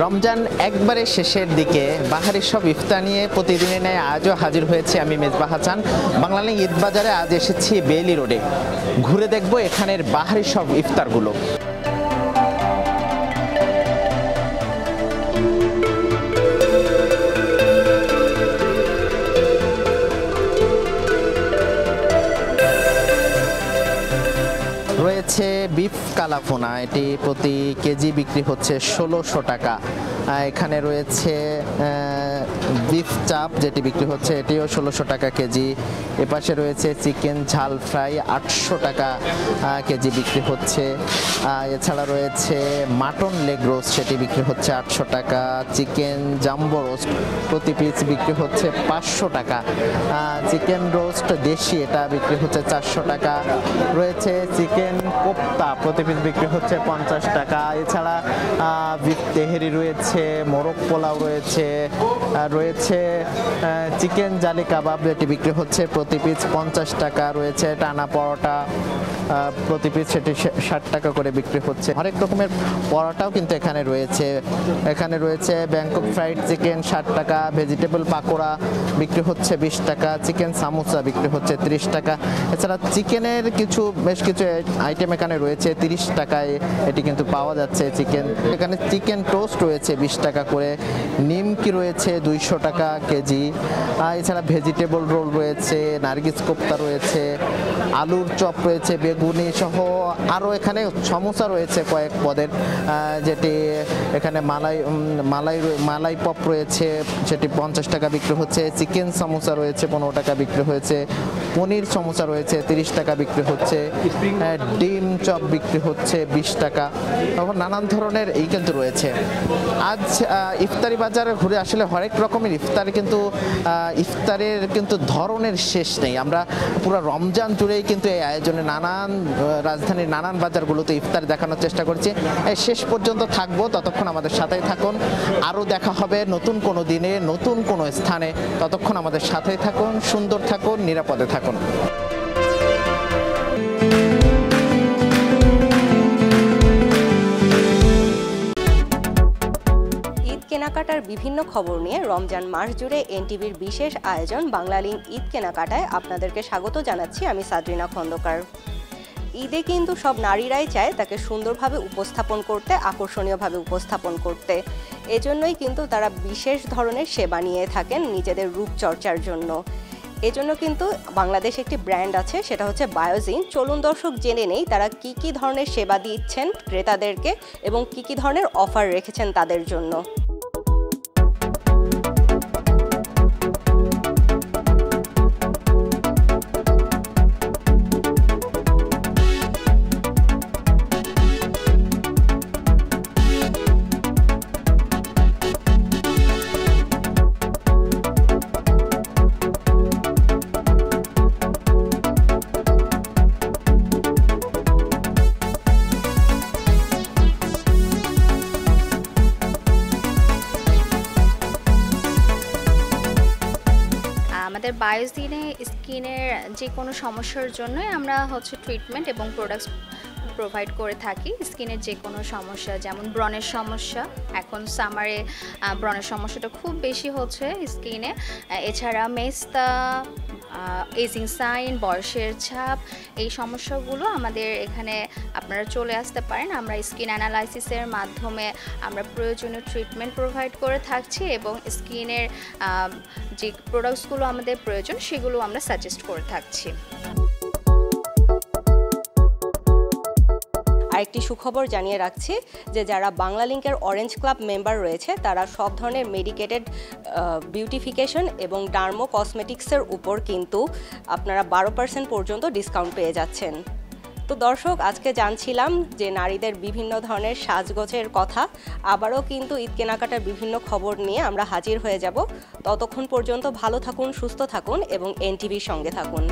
রমজান একবারে শেষের দিকে বাহারি সব ইফতার নিয়ে প্রতিদিনের ন্যায় আজও হাজির হয়েছে আমি মেজবাহ হাসান। বাংলালিং ঈদ বাজারে আজ এসেছি বেইলি রোডে, ঘুরে দেখব এখানের বাহারি সব ইফতারগুলো। রয়েছে বিফ কালাফোনা, এটি প্রতি কেজি বিক্রি হচ্ছে 1600 টাকা। এখানে রয়েছে বিফ চাপ, যেটি বিক্রি হচ্ছে এটিও 1600 টাকা কেজি। এপাশে রয়েছে চিকেন ঝাল ফ্রাই, 800 টাকা কেজি বিক্রি হচ্ছে। এছাড়া রয়েছে মাটন লেগ রোস্ট, সেটি বিক্রি হচ্ছে 800 টাকা। চিকেন জাম্বো রোস্ট প্রতি পিস বিক্রি হচ্ছে 500 টাকা। চিকেন রোস্ট দেশি, এটা বিক্রি হচ্ছে 400 টাকা। রয়েছে চিকেন কোপ্তা, প্রতি পিস বিক্রি হচ্ছে 50 টাকা। এছাড়া বিফ তেহেরি রয়েছে, মোরগ পোলাও রয়েছে, রয়েছে চিকেন জালি কাবাব, যেটি বিক্রি হচ্ছে প্রতি পিস 50 টাকা। রয়েছে টানা পরোটা, প্রতি পিস সেটি 60 টাকা করে বিক্রি হচ্ছে। হরেক রকমের পরোটাও কিন্তু এখানে রয়েছে। এখানে রয়েছে ব্যাংকক ফ্রাইড চিকেন 60 টাকা, ভেজিটেবল পাকোড়া বিক্রি হচ্ছে 20 টাকা, চিকেন সামোসা বিক্রি হচ্ছে 30 টাকা। এছাড়া চিকেনের বেশ কিছু আইটেম এখানে রয়েছে 30 টাকায়, এটি কিন্তু পাওয়া যাচ্ছে চিকেন। এখানে চিকেন টোস্ট রয়েছে 20 টাকা করে, নিমকি রয়েছে 200 টাকা কেজি। এছাড়া ভেজিটেবল রোল রয়েছে, নার্গিস কোপ্তা রয়েছে, আলুর চপ রয়েছে, বেগুনি সহ আরও এখানে সমোসা রয়েছে কয়েক পদের, যেটি এখানে মালাই পপ রয়েছে, সেটি 50 টাকা বিক্রি হচ্ছে। চিকেন সমোসা রয়েছে 15 টাকা বিক্রি হয়েছে। পনির সমোসা রয়েছে 30 টাকা বিক্রি হচ্ছে। ডিম চপ বিক্রি হচ্ছে 20 টাকা। তখন নানান ধরনের এই কিন্তু রয়েছে। আজ ইফতারি বাজারে ঘুরে আসলে হরেক রকমের ইফতারের কিন্তু ধরনের শেষ নেই। আমরা পুরো রমজান জুড়েই কিন্তু এই আয়োজনে রাজধানীর নানান বাজারগুলোতে ইফতার দেখানোর চেষ্টা করছি। শেষ পর্যন্ত থাকবো, ততক্ষণ আমাদের সাথেই থাকুন। আরও দেখা হবে নতুন কোনো দিনে, নতুন কোনো স্থানে। ততক্ষণ আমাদের সাথেই থাকুন, সুন্দর থাকুন, নিরাপদে থাকুন। কেনাকাটার বিভিন্ন খবর নিয়ে রমজান মাস জুড়ে এনটিভির বিশেষ আয়োজন বাংলালিং ঈদ কেনাকাটায় আপনাদেরকে স্বাগত জানাচ্ছি আমি সাদরিনা খন্দকার। ঈদে কিন্তু সব নারীরাই চায় তাকে সুন্দরভাবে উপস্থাপন করতে, আকর্ষণীয়ভাবে উপস্থাপন করতে। এজন্যই কিন্তু তারা বিশেষ ধরনের সেবা নিয়ে থাকেন নিজেদের রূপচর্চার জন্য। এজন্য কিন্তু বাংলাদেশে একটি ব্র্যান্ড আছে, সেটা হচ্ছে বায়োজিন। চলুন দর্শক জেনে নেই তারা কি কি ধরনের সেবা দিচ্ছেন ক্রেতাদেরকে এবং কি কি ধরনের অফার রেখেছেন তাদের জন্য। আমাদের বায়োজিনে স্কিনের যে কোনো সমস্যার জন্যই আমরা ট্রিটমেন্ট এবং প্রোডাক্টস প্রোভাইড করে থাকি। স্কিনের যে কোনো সমস্যা, যেমন ব্রণের সমস্যা, এখন সামারে ব্রণের সমস্যাটা খুব বেশি হচ্ছে স্কিনে। এছাড়া মেস্তা, এজিং সাইন, বয়সের ছাপ, এই সমস্যাগুলো আমাদের এখানে আপনারা চলে আসতে পারেন। আমরা স্কিন অ্যানালাইসিসের মাধ্যমে আমরা প্রয়োজনীয় ট্রিটমেন্ট প্রোভাইড করে থাকছি এবং স্কিনের যে প্রোডাক্টসগুলো আমাদের প্রয়োজন সেগুলো আমরা সাজেস্ট করে থাকছি। আরেকটি সুখবর জানিয়ে রাখছি যে যারা বাংলালিংকের অরেঞ্জ ক্লাব মেম্বার রয়েছে তারা সব ধরনের মেডিকেটেড বিউটিফিকেশন এবং ডার্মো কসমেটিক্সের উপর কিন্তু আপনারা 12% পর্যন্ত ডিসকাউন্ট পেয়ে যাচ্ছেন। তো দর্শক, আজকে জানছিলাম যে নারীদের বিভিন্ন ধরনের সাজগোজের কথা। আবারও কিন্তু ঈদ কেনাকাটার বিভিন্ন খবর নিয়ে আমরা হাজির হয়ে যাব। ততক্ষণ পর্যন্ত ভালো থাকুন, সুস্থ থাকুন এবং এনটিভির সঙ্গে থাকুন।